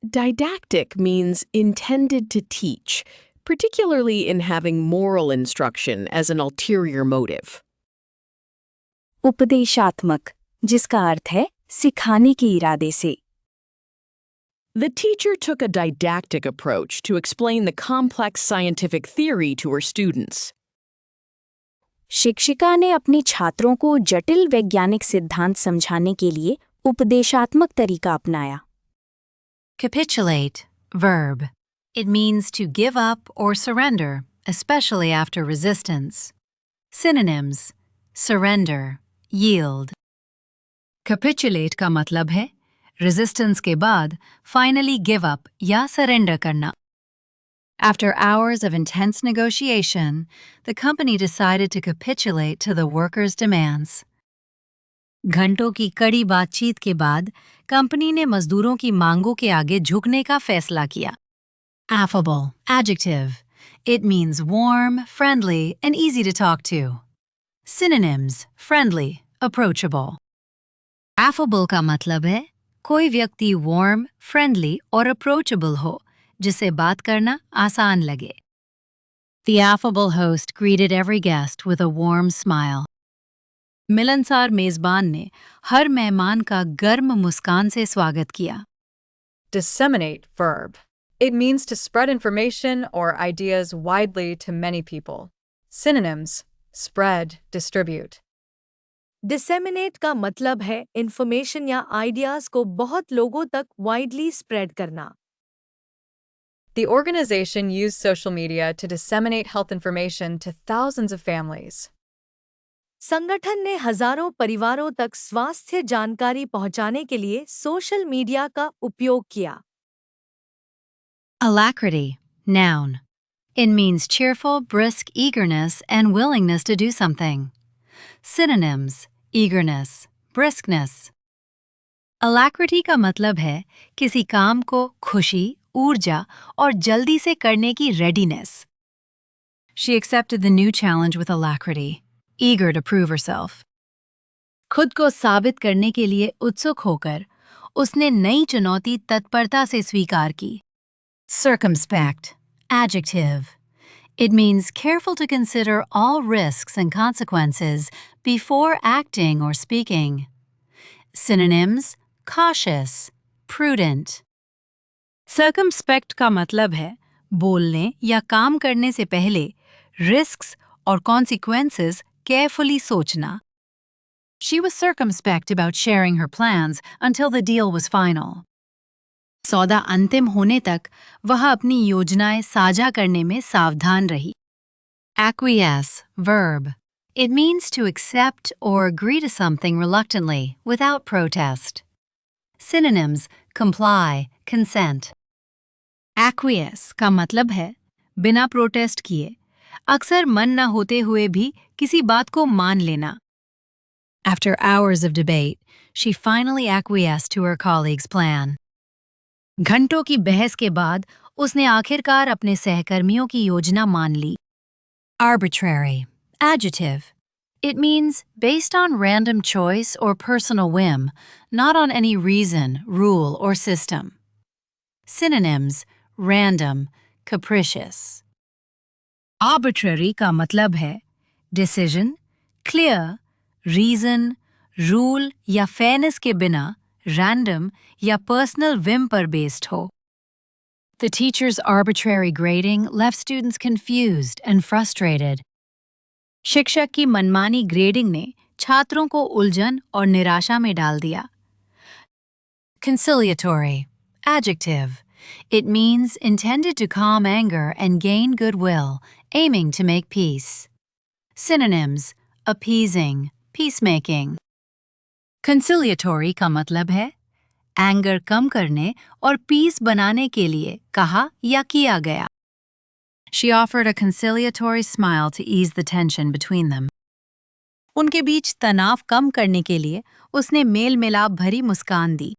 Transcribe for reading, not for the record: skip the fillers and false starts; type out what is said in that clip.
Didactic means intended to teach, particularly in having moral instruction as an ulterior motive. उपदेशात्मक, जिसका अर्थ है सिखाने के इरादे से। The teacher took a didactic approach to explain the complex scientific theory to her students. शिक्षिका ने अपने छात्रों को जटिल वैज्ञानिक सिद्धांत समझाने के लिए उपदेशात्मक तरीका अपनाया। Capitulate, verb. It means to give up or surrender, especially after resistance. Synonyms: surrender, yield. Capitulate का मतलब है resistance के बाद finally give up या surrender करना. After hours of intense negotiation, the company decided to capitulate to the workers' demands. घंटों की कड़ी बातचीत के बाद कंपनी ने मजदूरों की मांगों के आगे झुकने का फैसला किया। Affable, adjective. It means warm, friendly, and easy to talk to. Synonyms: friendly, approachable. Affable का मतलब है कोई व्यक्ति warm, friendly और approachable हो, जिसे बात करना आसान लगे। The affable host greeted every guest with a warm smile. मिलनसार मेजबान ने हर मेहमान का गर्म मुस्कान से स्वागत किया। Disseminate, verb. It means to spread information or ideas widely to many people. Synonyms: spread, distribute. Disseminate का मतलब है इंफॉर्मेशन या आइडियाज को बहुत लोगों तक वाइडली स्प्रेड करना। The organization used social media to disseminate health information to thousands of families. संगठन ने हजारों परिवारों तक स्वास्थ्य जानकारी पहुंचाने के लिए सोशल मीडिया का उपयोग किया। Alacrity, noun. It means cheerful, brisk eagerness and willingness to do something. Synonyms: eagerness, briskness. Alacrity का मतलब है किसी काम को खुशी, ऊर्जा और जल्दी से करने की readiness. She accepted the new challenge with alacrity, eager to prove herself. खुद को साबित करने के लिए उत्सुक होकर उसने नई चुनौती तत्परता से स्वीकार की। Circumspect, adjective. It means careful to consider all risks and consequences before acting or speaking. Synonyms: cautious, prudent. Circumspect का मतलब है बोलने या काम करने से पहले risks और consequences carefully सोचना. She was circumspect about sharing her plans until the deal was final. सौदा अंतिम होने तक वह अपनी योजनाएं साझा करने में सावधान रही। Acquiesce, verb. It means to accept or agree to something reluctantly, without protest. Synonyms: comply, consent. Acquiesce का मतलब है बिना प्रोटेस्ट किए, अक्सर मन न होते हुए भी किसी बात को मान लेना। After hours of debate, she finally acquiesced to her colleague's plan. घंटों की बहस के बाद उसने आखिरकार अपने सहकर्मियों की योजना मान ली। Arbitrary, adjective. It means based on random choice or personal whim, not on any reason, rule, or system. Synonyms: random, capricious. Arbitrary का मतलब है decision, clear, reason, rule या fairness के बिना random या personal whim पर based हो. The teacher's arbitrary grading left students confused and frustrated. शिक्षक की मनमानी ग्रेडिंग ने छात्रों को उलझन और निराशा में डाल दिया। Conciliatory, adjective. It means intended to calm anger and gain goodwill, aiming to make peace. Synonyms: appeasing, peacemaking. Conciliatory का मतलब है एंगर कम करने और पीस बनाने के लिए कहा या किया गया। She offered a conciliatory smile to ease the tension between them. उनके बीच तनाव कम करने के लिए उसने मेल मिलाप भरी मुस्कान दी।